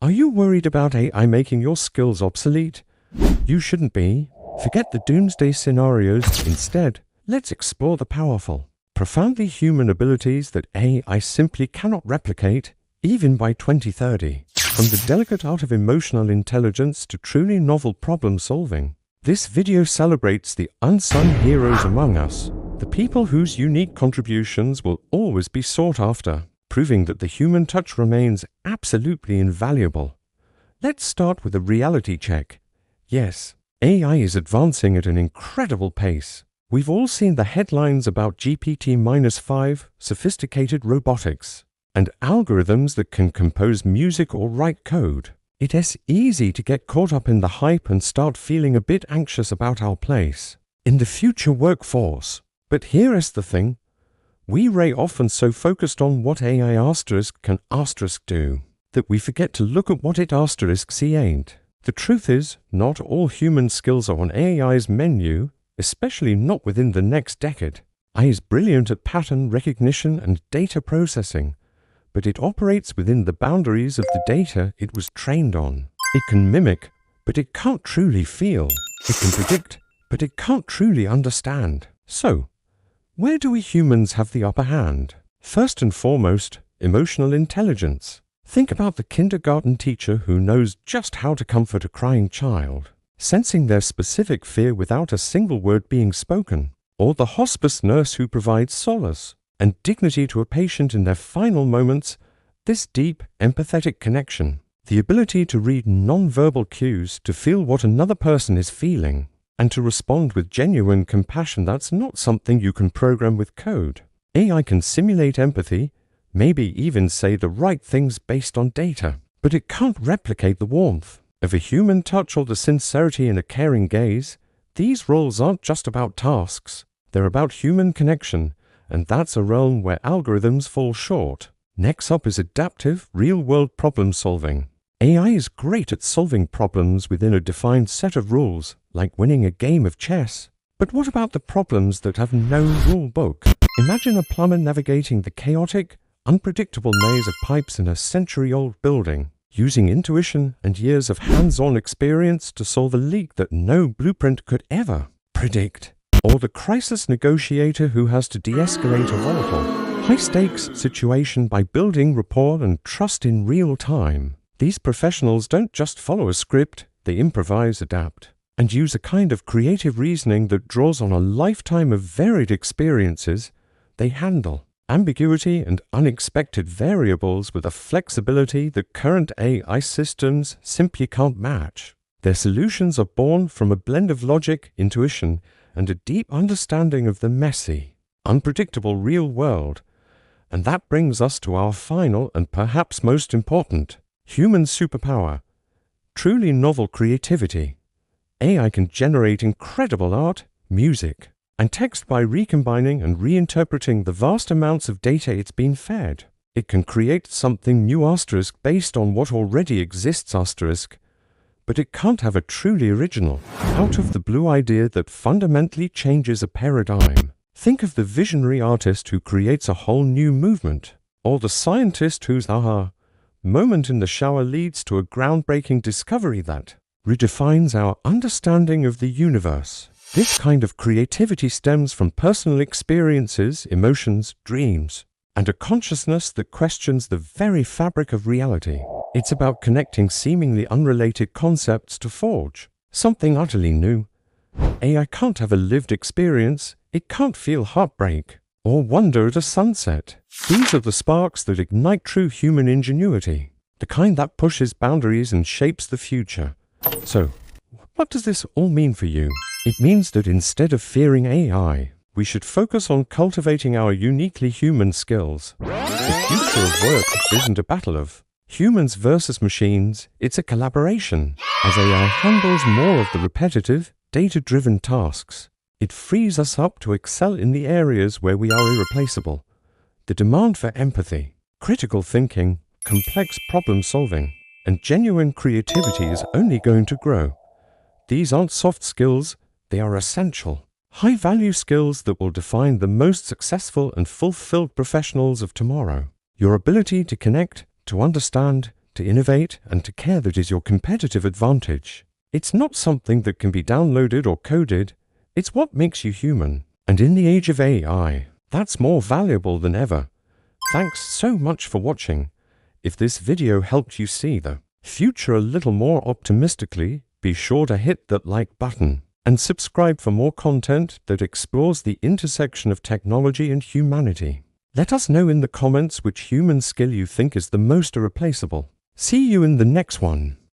Are you worried about AI making your skills obsolete? You shouldn't be. Forget the doomsday scenarios. Instead, let's explore the powerful, profoundly human abilities that AI simply cannot replicate, even by 2030. From the delicate art of emotional intelligence to truly novel problem solving, this video celebrates the unsung heroes among us, the people whose unique contributions will always be sought after, proving that the human touch remains absolutely invaluable. Let's start with a reality check. Yes, AI is advancing at an incredible pace. We've all seen the headlines about GPT-5, sophisticated robotics, and algorithms that can compose music or write code. It is easy to get caught up in the hype and start feeling a bit anxious about our place in the future workforce. But here is the thing. We are often so focused on what AI can do that we forget to look at what it ain't. The truth is, not all human skills are on AI's menu, especially not within the next decade. AI is brilliant at pattern recognition and data processing, but it operates within the boundaries of the data it was trained on. It can mimic, but it can't truly feel. It can predict, but it can't truly understand. So, where do we humans have the upper hand? First and foremost, emotional intelligence. Think about the kindergarten teacher who knows just how to comfort a crying child, sensing their specific fear without a single word being spoken, or the hospice nurse who provides solace and dignity to a patient in their final moments. This deep, empathetic connection, the ability to read non-verbal cues, to feel what another person is feeling, and to respond with genuine compassion, that's not something you can program with code. AI can simulate empathy, maybe even say the right things based on data, but it can't replicate the warmth of a human touch or the sincerity in a caring gaze. These roles aren't just about tasks, they're about human connection, and that's a realm where algorithms fall short. Next up is adaptive, real-world problem solving. AI is great at solving problems within a defined set of rules, like winning a game of chess. But what about the problems that have no rule book? Imagine a plumber navigating the chaotic, unpredictable maze of pipes in a century-old building, using intuition and years of hands-on experience to solve a leak that no blueprint could ever predict. Or the crisis negotiator who has to de-escalate a volatile, high-stakes situation by building rapport and trust in real time. These professionals don't just follow a script, they improvise, adapt, and use a kind of creative reasoning that draws on a lifetime of varied experiences. They handle ambiguity and unexpected variables with a flexibility that current AI systems simply can't match. Their solutions are born from a blend of logic, intuition, and a deep understanding of the messy, unpredictable real world. And that brings us to our final and perhaps most important human superpower: truly novel creativity. AI can generate incredible art, music, and text by recombining and reinterpreting the vast amounts of data it's been fed. It can create something new based on what already exists but it can't have a truly original, out-of-the-blue idea that fundamentally changes a paradigm. Think of the visionary artist who creates a whole new movement, or the scientist whose aha moment in the shower leads to a groundbreaking discovery that redefines our understanding of the universe. This kind of creativity stems from personal experiences, emotions, dreams, and a consciousness that questions the very fabric of reality. It's about connecting seemingly unrelated concepts to forge something utterly new. AI can't have a lived experience, it can't feel heartbreak or wonder at a sunset. These are the sparks that ignite true human ingenuity, the kind that pushes boundaries and shapes the future. So, what does this all mean for you? It means that instead of fearing AI, we should focus on cultivating our uniquely human skills. The future of work isn't a battle of humans versus machines, it's a collaboration. As AI handles more of the repetitive, data-driven tasks, it frees us up to excel in the areas where we are irreplaceable. The demand for empathy, critical thinking, complex problem-solving, and genuine creativity is only going to grow. These aren't soft skills, they are essential, high-value skills that will define the most successful and fulfilled professionals of tomorrow. Your ability to connect, to understand, to innovate, and to care that is your competitive advantage. It's not something that can be downloaded or coded. It's what makes you human. And in the age of AI, that's more valuable than ever. Thanks so much for watching. If this video helped you see the future a little more optimistically, be sure to hit that like button and subscribe for more content that explores the intersection of technology and humanity. Let us know in the comments which human skill you think is the most irreplaceable. See you in the next one.